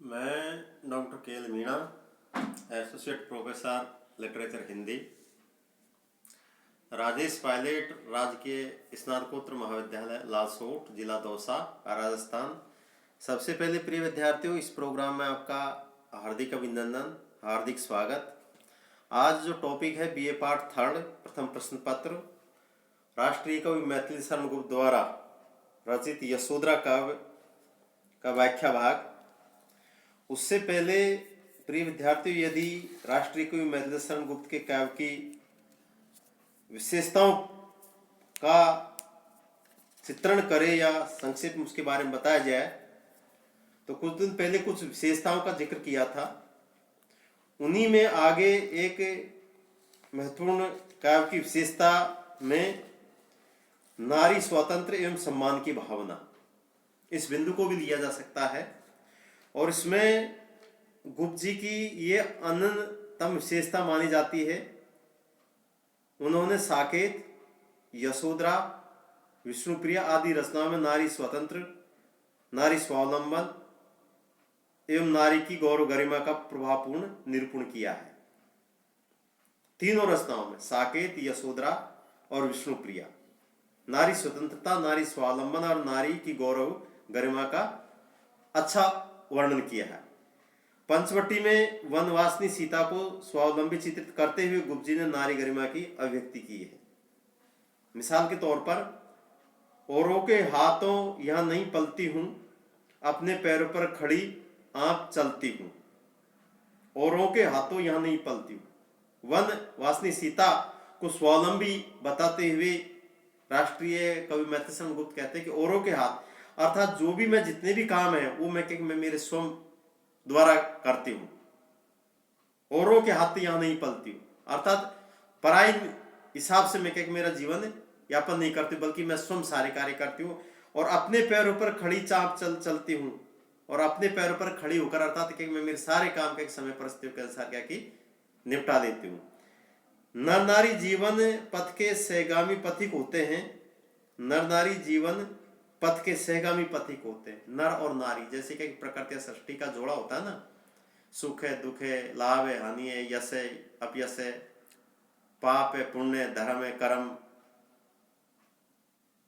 मैं डॉक्टर के L Meena, associate professor literature Hindi, Rajesh Pilot राजकीय स्नातकोत्तर महाविद्यालय लालसोट, जिला दौसा, राजस्थान। सबसे पहले प्रिय विद्यार्थियों, इस प्रोग्राम में आपका हार्दिक अभिनंदन, हार्दिक स्वागत। आज जो टॉपिक है बीए पार्ट थर्ड, प्रथम प्रश्न पत्र, राष्ट्रीय कवि मैथिली शरण गुप्त द्वारा रचित यशोधरा काव्य का व्याख्या भाग। उससे पहले प्रिय विद्यार्थियों, यदि राष्ट्रीय कवि मैथिली शरण गुप्त के काव्य की विशेषताओं का चित्रण करें या संक्षेप में उसके बारे में बताया जाए, तो कुछ दिन पहले कुछ विशेषताओं का जिक्र किया था। उन्हीं में आगे एक महत्वपूर्ण काव्य की विशेषता में नारी स्वातंत्र एवं सम्मान की भावना, इस बिंदु को भी लिया जा सकता है। और इसमें गुप्त जी की ये अनन्यतम विशेषता मानी जाती है। उन्होंने साकेत, यशोधरा, विष्णुप्रिया आदि रचनाओं में नारी स्वतंत्र, नारी स्वावलंबन एवं नारी की गौरव गरिमा का प्रभावपूर्ण निरूपण किया है। तीनों रचनाओं में साकेत, यशोधरा और विष्णुप्रिया नारी स्वतंत्रता, नारी स्वावलंबन और नारी की गौरव गरिमा का अच्छा वर्णन किया है। पंचवटी में वनवासिनी सीता को स्वावलंबी चित्रित करते हुए गुप्त जी ने नारी गरिमा की अभिव्यक्ति की है। मिसाल के तौर पर, औरों के हाथों यहां नहीं पलती हूं, अपने पैरों पर खड़ी आप चलती हूं। औरों के हाथों यहां नहीं पलती हूं, वनवासिनी सीता को स्वावलंबी बताते हुए राष्ट्रीय कवि मैथिली शरण गुप्त कहते हैं कि औरों के हाथ अर्थात जो भी मैं जितने भी काम है वो मैं मेरे स्वयं द्वारा करती हूं। औरों के हाथ यहां नहीं पलती हूं, अर्थात पराई हिसाब से मैं मेरा जीवन यापन नहीं करती, बल्कि मैं स्वयं सारे कार्य करती हूं। और अपने पैरों पर खड़ी चाप चलती हूं, और अपने पैरों पर खड़ी होकर अर्थात मैं मेरे सारे काम के समय परिस्थितियों के अनुसार क्या की निपटा देती हूं। नर नारी जीवन पथ के सहगामी पथिक होते हैं। नर नारी जीवन पथ के सहगामी पथिक होते हैं। नर और नारी जैसे कि प्रकृति सृष्टि का जोड़ा होता है ना, सुख है, दुख है, लाभ है, हानि है, यश है, अपयश है, पाप है, पुण्य है, धर्म है, कर्म,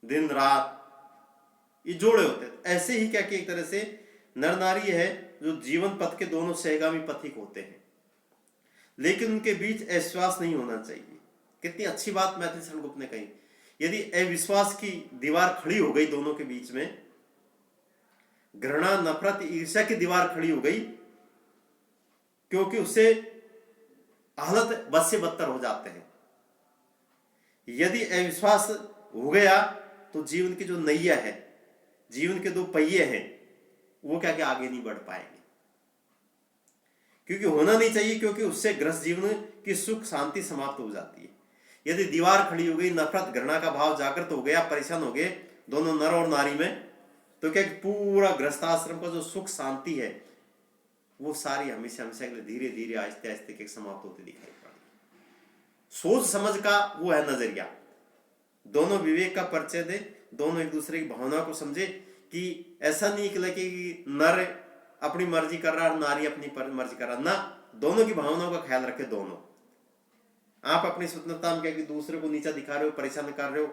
दिन रात, ये जोड़े होते हैं। ऐसे ही क्या कि एक तरह से नर नारी है जो जीवन पथ के दोनों सहगामी पथिक होते हैं, लेकिन उनके बीच अविश्वास नहीं होना चाहिए। कितनी अच्छी बात मैथिली शरण गुप्त ने कही। यदि अविश्वास की दीवार खड़ी हो गई दोनों के बीच में, घृणा, नफरत, ईर्ष्या की दीवार खड़ी हो गई, क्योंकि उससे हालत बद से बदतर हो जाते हैं। यदि अविश्वास हो गया तो जीवन की जो नैया है, जीवन के दो पहिए हैं, वो क्या आगे नहीं बढ़ पाएंगे। क्योंकि होना नहीं चाहिए, क्योंकि उससे ग्रस्त जीवन की सुख शांति समाप्त हो जाती है। यदि दीवार खड़ी हो गई, नफरत घृणा का भाव जागृत हो गया, परेशान हो गए दोनों नर और नारी में, तो क्या पूरा गृहस्थाश्रम का जो सुख शांति है वो सारी हमेशा हमेशा के लिए धीरे धीरे आहिस्ते आहिस्ते समाप्त होती दिखाई पड़ेगी। सोच समझ का वो है नजरिया, दोनों विवेक का परिचय दे, दोनों एक दूसरे की भावना को समझे कि ऐसा नहीं कि नर अपनी मर्जी कर रहा है, नारी अपनी मर्जी कर रहा, ना, दोनों की भावनाओं का ख्याल रखे। दोनों आप अपनी स्वतंत्रता में क्या कि दूसरे को नीचा दिखा रहे हो, परेशान कर रहे हो,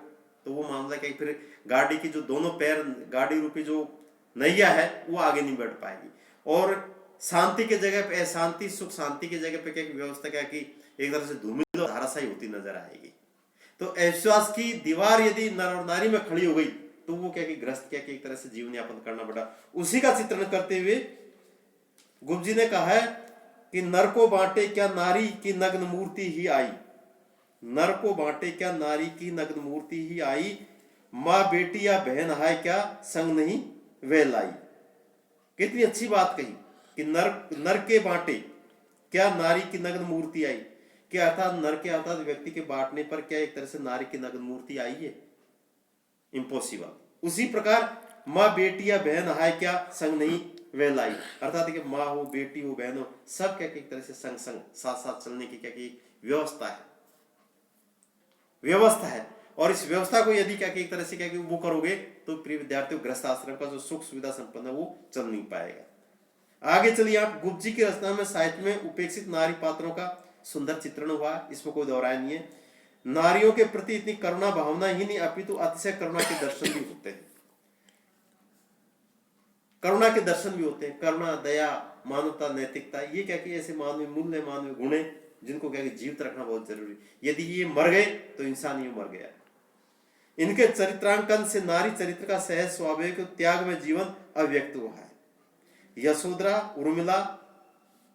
तो वो मामला क्या फिर गाड़ी की जो दोनों पैर, गाड़ी रूपी जो नैया है वो आगे नहीं बढ़ पाएगी। और शांति के जगह पे अशांति, सुख शांति की जगह पे क्या व्यवस्था क्या कि एक तरह से धूमिल और धाराशायी होती नजर आएगी। तो अविश्वास की दीवार यदि नर और नारी में खड़ी हो गई तो वो क्या कि ग्रस्त क्या कि एक तरह से जीवन यापन करना पड़ा। उसी का चित्रण करते हुए गुप्त जी ने कहा है कि नर को बांटे क्या नारी की नग्न मूर्ति ही आई। नर को बांटे क्या नारी की नग्न मूर्ति ही आई, माँ बेटी या बहन है क्या संग नहीं वे लाई। कितनी अच्छी बात कही कि नर के बांटे क्या नारी की नग्न मूर्ति आई। क्या अर्थात नर के अर्थात व्यक्ति के बांटने पर क्या एक तरह से नारी की नग्न मूर्ति आई है, इम्पॉसिबल। उसी प्रकार माँ बेटी या बहन है क्या संग नहीं वे लाई, अर्थात कि माँ हो, बेटी हो, बहन हो, सब क्या एक तरह से संग संग साथ साथ चलने की क्या की व्यवस्था है। और इस व्यवस्था को यदि क्या एक तरह से क्या वो करोगे तो प्रिय विद्यार्थियों, गृहस्थ आश्रम का जो सुख सुविधा संपन्न है वो चल नहीं पाएगा। आगे चलिए आप। गुप्त जी की रचना में साहित्य में उपेक्षित नारी पात्रों का सुंदर चित्रण हुआ, इसमें कोई दोहराय नहीं है। नारियों के प्रति इतनी करुणा भावना ही नहीं अपितु अतिशय करुणा के दर्शन भी होते हैं। करुणा के दर्शन भी होते हैं। करुणा, दया, मानवता, नैतिकता, ये क्या कि ऐसे मानवीय मूल्य, मानवीय गुण जिनको क्या कि जीवित रखना बहुत जरूरी। यदि ये मर गए तो इंसान ही मर गया। इनके चरित्रांकन से नारी चरित्र का सहज स्वाभाविक त्याग में जीवन अभिव्यक्त हुआ है। यशोधरा, उर्मिला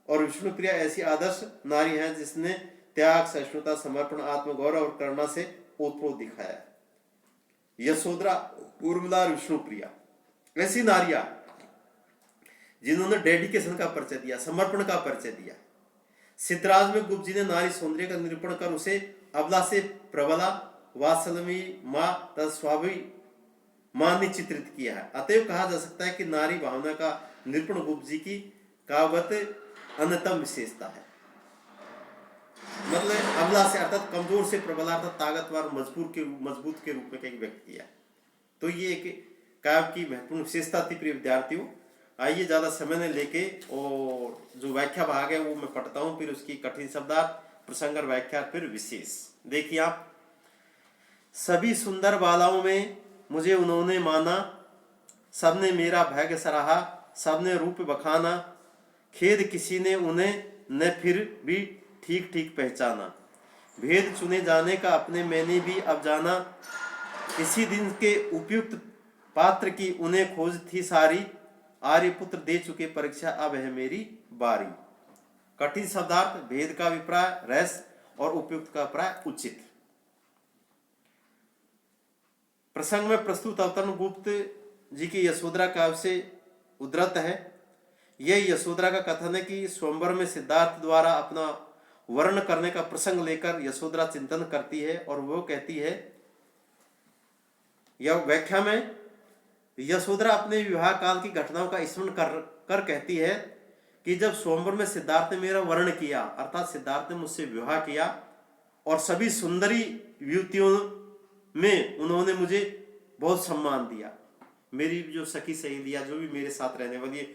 और विष्णुप्रिया ऐसी आदर्श नारी हैं जिसने त्याग, सहिष्णुता, समर्पण, आत्मगौरव और करुणा से ओतप्रोत दिखाया है। यशोधरा, उर्मिला और विष्णुप्रिया ऐसी नारियां जिन्होंने डेडिकेशन का परिचय दिया, समर्पण का परिचय दिया। सिद्धराज में गुप्त जी ने नारी सौंदर्य का निरूपण कर उसे अबला से प्रबला, वात्सल्यमयी मां तथा स्वाभाविक मां ने चित्रित किया है। अतएव कहा जा सकता है कि नारी भावना का निरूपण गुप्त जी की काव्यगत अन्यतम विशेषता है। मतलब अबला से अर्थात कमजोर से प्रबला अर्थात ताकतवर, मजबूत के रूप में कहीं व्यक्त किया। तो ये एक काव्य की महत्वपूर्ण विशेषता थी। प्रिय विद्यार्थियों, आइए ज्यादा समय न लेके और जो व्याख्या भाग है वो मैं पढ़ता हूं, फिर उसकी कठिन शब्दार्थ, प्रसंग और व्याख्या, फिर विशेष। देखिए आप। सभी सुंदर बालाओं में मुझे उन्होंने माना, सबने मेरा भाग्य सराहा, सबने रूप बखाना, खेद किसी ने उन्हें न फिर भी ठीक ठीक पहचाना। भेद चुने जाने का अपने मैंने भी अब जाना, इसी दिन के उपयुक्त पात्र की उन्हें खोज थी सारी, आर्यपुत्र दे चुके परीक्षा अब है मेरी बारी। कठिन शब्दार्थ, भेद का अभिप्राय रहस्य और उपयुक्त का अभिप्राय उचित। प्रसंग में प्रस्तुत अवतरण गुप्त जी की यशोधरा काव्य से उद्धृत है। यह यशोधरा का कथन है कि स्वयंवर में सिद्धार्थ द्वारा अपना वर्ण करने का प्रसंग लेकर यशोधरा चिंतन करती है और वो कहती है, यह व्याख्या में यशोधरा अपने विवाह काल की घटनाओं का स्मरण कर कहती है कि जब स्वयंवर में सिद्धार्थ ने मेरा वर्ण किया, अर्थात सिद्धार्थ ने मुझसे विवाह किया और सभी सुंदरी युवतियों में उन्होंने मुझे बहुत सम्मान दिया। मेरी जो सखी सहेलियां जो भी मेरे साथ रहने वाली है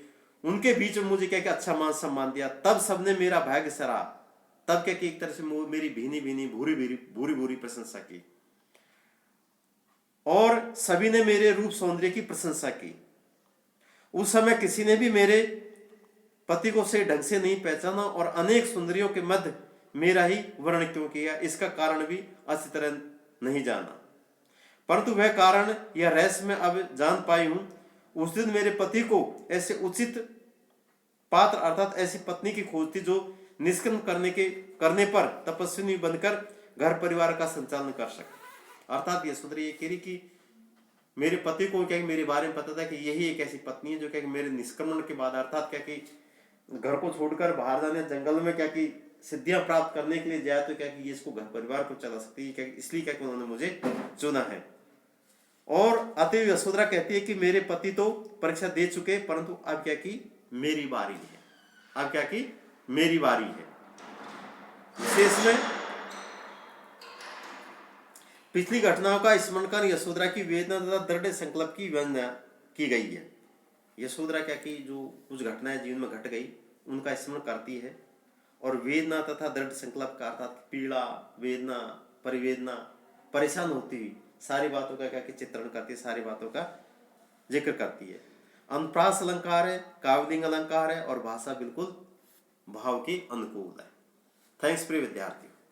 उनके बीच में मुझे क्या क्या अच्छा मान सम्मान दिया, तब सबने मेरा भाग्य सराहा। तब क्या कि एक तरह से मेरी भीनी भीनी भूरी भूरी प्रशंसा की और सभी ने मेरे रूप सौंदर्य की प्रशंसा की। उस समय किसी ने भी मेरे पति को से ढंग से नहीं पहचाना और अनेक सुंदरियों के मध्य मेरा ही वर्ण क्यों किया, इसका कारण भी अच्छी तरह नहीं जाना, परंतु वह कारण यह रहस्य मैं अब जान पाई हूं। उस दिन मेरे पति को ऐसे उचित पात्र अर्थात ऐसी पत्नी की खोज थी जो निष्कर्म करने पर तपस्विनी बनकर घर परिवार का संचालन कर सके। अर्थात यशोधरा ये कह रही कि मेरे पति को क्या मेरे बारे में पता था कि यही एक ऐसी पत्नी है जो क्या मेरे निष्क्रमण के बाद अर्थात क्या कि घर को छोड़कर बाहर जाने, जंगल में क्या कि सिद्धियां प्राप्त करने के लिए जाए तो क्या कि ये इसको घर परिवार को चला सकती है, क्या इसलिए क्या कि उन्होंने मुझे चुना है। और अतएव यशोधरा कहती है कि मेरे पति तो परीक्षा दे चुके, परंतु अब क्या कि मेरी बारी है, अब क्या कि मेरी बारी है। विशेष में पिछली घटनाओं का स्मरण कर यशोधरा की वेदना तथा दृढ़ संकल्प की वंदना की गई है। यशोधरा क्या कि जो कुछ घटनाएं जीवन में घट गई उनका स्मरण करती है और वेदना तथा दृढ़ संकल्प का अर्थात पीड़ा, वेदना, परिवेदना, परेशान होती हुई सारी बातों का क्या कि चित्रण करती है, सारी बातों का जिक्र करती है। अनुप्रास अलंकार है, काव्यलिंग अलंकार है और भाषा बिल्कुल भाव के अनुकूल है। थैंक्स प्रिय विद्यार्थी।